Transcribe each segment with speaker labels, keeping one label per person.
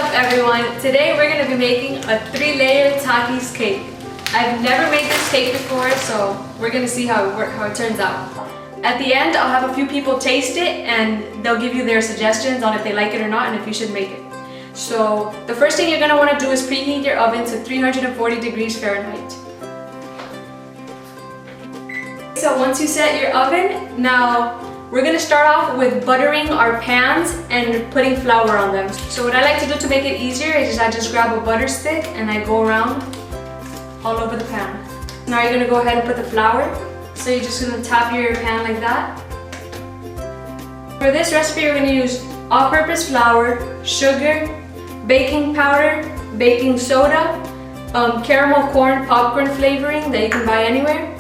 Speaker 1: up everyone? Today we're going to be making a 3-layer Takis cake. I've never made this cake before, so we're going to see how it turns out. At the end, I'll have a few people taste it and they'll give you their suggestions on if they like it or not and if you should make it. So the first thing you're going to want to do is preheat your oven to 340 degrees Fahrenheit. So once you set your oven, now we're going to start off with buttering our pans and putting flour on them. So what I like to do to make it easier is I just grab a butter stick and I go around all over the pan. Now you're going to go ahead and put the flour. So you're just going to tap your pan like that. For this recipe we're going to use all-purpose flour, sugar, baking powder, baking soda, caramel corn popcorn flavoring that you can buy anywhere,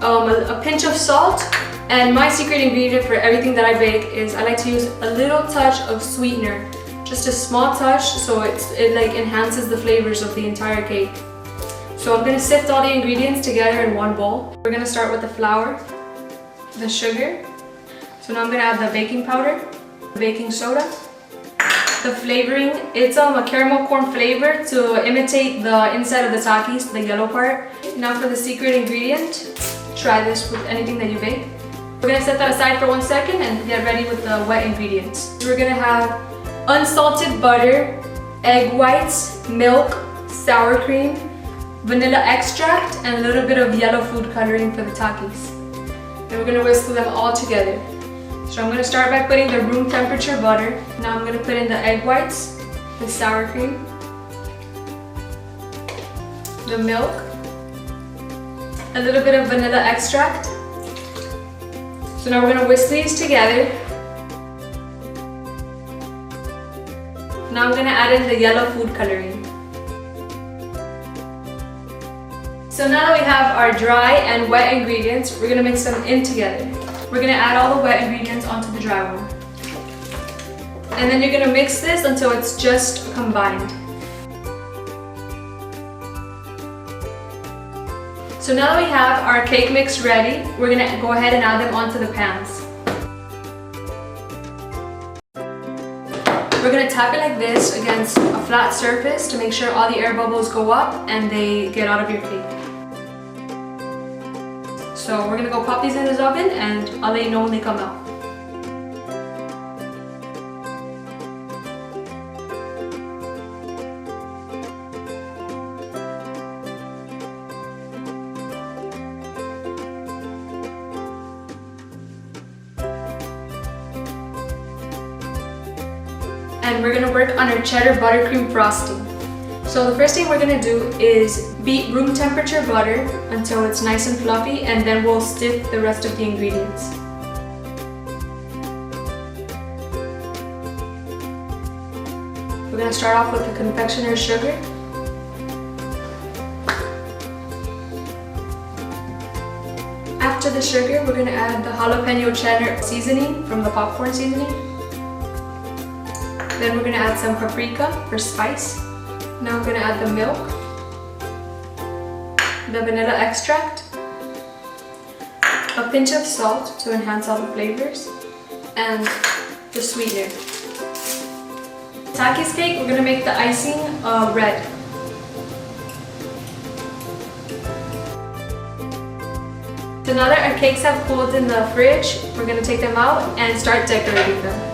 Speaker 1: a pinch of salt. And my secret ingredient for everything that I bake is I like to use a little touch of sweetener. Just a small touch so it like enhances the flavors of the entire cake. So I'm going to sift all the ingredients together in one bowl. We're going to start with the flour, the sugar. So now I'm going to add the baking powder, the baking soda, the flavoring. It's a caramel corn flavor to imitate the inside of the Takis, the yellow part. Now for the secret ingredient, try this with anything that you bake. We're going to set that aside for 1 second and get ready with the wet ingredients. We're going to have unsalted butter, egg whites, milk, sour cream, vanilla extract, and a little bit of yellow food coloring for the Takis. And we're going to whisk them all together. So I'm going to start by putting the room temperature butter. Now I'm going to put in the egg whites, the sour cream, the milk, a little bit of vanilla extract. So now we're going to whisk these together. Now I'm going to add in the yellow food coloring. So now that we have our dry and wet ingredients, we're going to mix them in together. We're going to add all the wet ingredients onto the dry one. And then you're going to mix this until it's just combined. So now that we have our cake mix ready, we're going to go ahead and add them onto the pans. We're going to tap it like this against a flat surface to make sure all the air bubbles go up and they get out of your cake. So we're going to go pop these in this oven and I'll let you know when they come out. And we're going to work on our cheddar buttercream frosting. So the first thing we're going to do is beat room temperature butter until it's nice and fluffy, and then we'll stiff the rest of the ingredients. We're going to start off with the confectioner's sugar. After the sugar, we're going to add the Jalapeño cheddar seasoning from the popcorn seasoning. Then we're going to add some paprika for spice. Now we're going to add the milk, the vanilla extract, a pinch of salt to enhance all the flavors, and the sweetener. Takis cake, we're going to make the icing red. So now that our cakes have cooled in the fridge, we're going to take them out and start decorating them.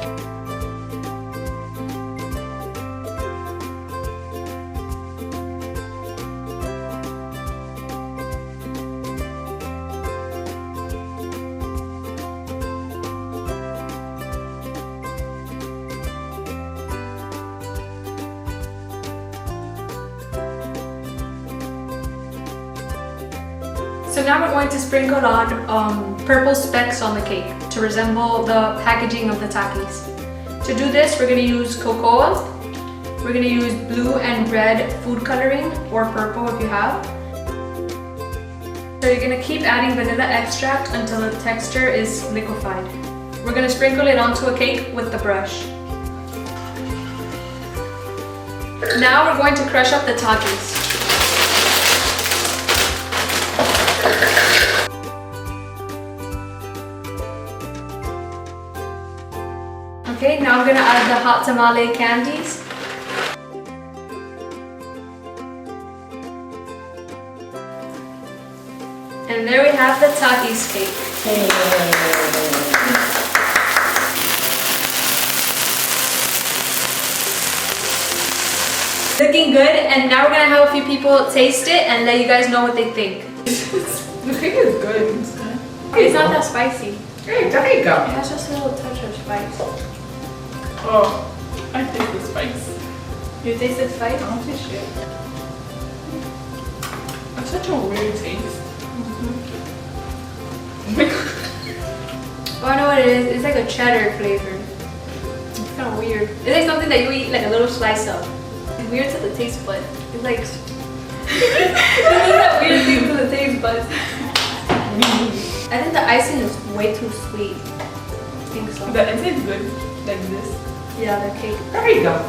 Speaker 1: So now we're going to sprinkle on purple specks on the cake to resemble the packaging of the Takis. To do this, we're going to use cocoa. We're going to use blue and red food coloring, or purple if you have. So you're going to keep adding vanilla extract until the texture is liquefied. We're going to sprinkle it onto a cake with the brush. Now we're going to crush up the Takis. Okay, now I'm going to add the hot tamale candies. And there we have the Takis cake. Looking good, and now we're gonna have a few people taste it and let you guys know what they think.
Speaker 2: The cake is good.
Speaker 1: It's not that spicy.
Speaker 2: Hey, there you go.
Speaker 1: It has just a little touch of spice.
Speaker 2: Oh, I taste the spice.
Speaker 1: You tasted spice?
Speaker 2: I don't taste shit. It's such a weird taste.
Speaker 1: Oh, I know what it is. It's like a cheddar flavor. It's kind of weird. It's like something that you eat like a little slice of. It's weird to the taste bud. It's like it's that weird thing to the taste buds. I think the icing is way too sweet. I think so.
Speaker 2: The inside is good, like this.
Speaker 1: Yeah, the cake.
Speaker 2: There you go.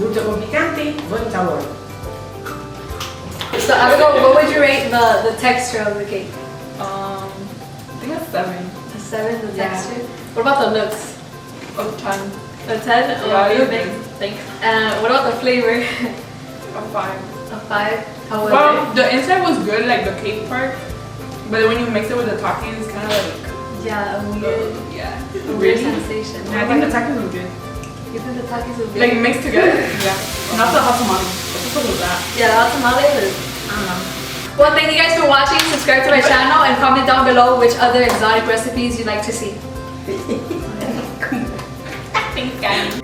Speaker 2: Dulce con picante, buen sabor.
Speaker 1: So Abigail, what would you rate the texture of the cake?
Speaker 2: I think a 7.
Speaker 1: A 7, the
Speaker 2: Yeah.
Speaker 1: texture. What about the looks?
Speaker 2: A 10.
Speaker 1: A 10? Oh,
Speaker 2: Yeah,
Speaker 1: you
Speaker 2: it's
Speaker 1: think?
Speaker 2: good.
Speaker 1: Thanks. What about the flavor?
Speaker 2: A 5.
Speaker 1: A 5? How was
Speaker 2: Well,
Speaker 1: it?
Speaker 2: the inside was good, like the cake part. But then when you mix it with the Takis, it's kind of like...
Speaker 1: Yeah, a weird,
Speaker 2: yeah.
Speaker 1: a weird
Speaker 2: Really?
Speaker 1: sensation.
Speaker 2: I think the Takis was good.
Speaker 1: You think the Takis will be
Speaker 2: Like mixed together. Yeah. Not the hot tamale. What was that?
Speaker 1: Yeah, the hot tamales is...
Speaker 2: I don't know.
Speaker 1: Well, thank you guys for watching. Subscribe to my channel and comment down below which other exotic recipes you'd like to see.
Speaker 2: Thanks, guys.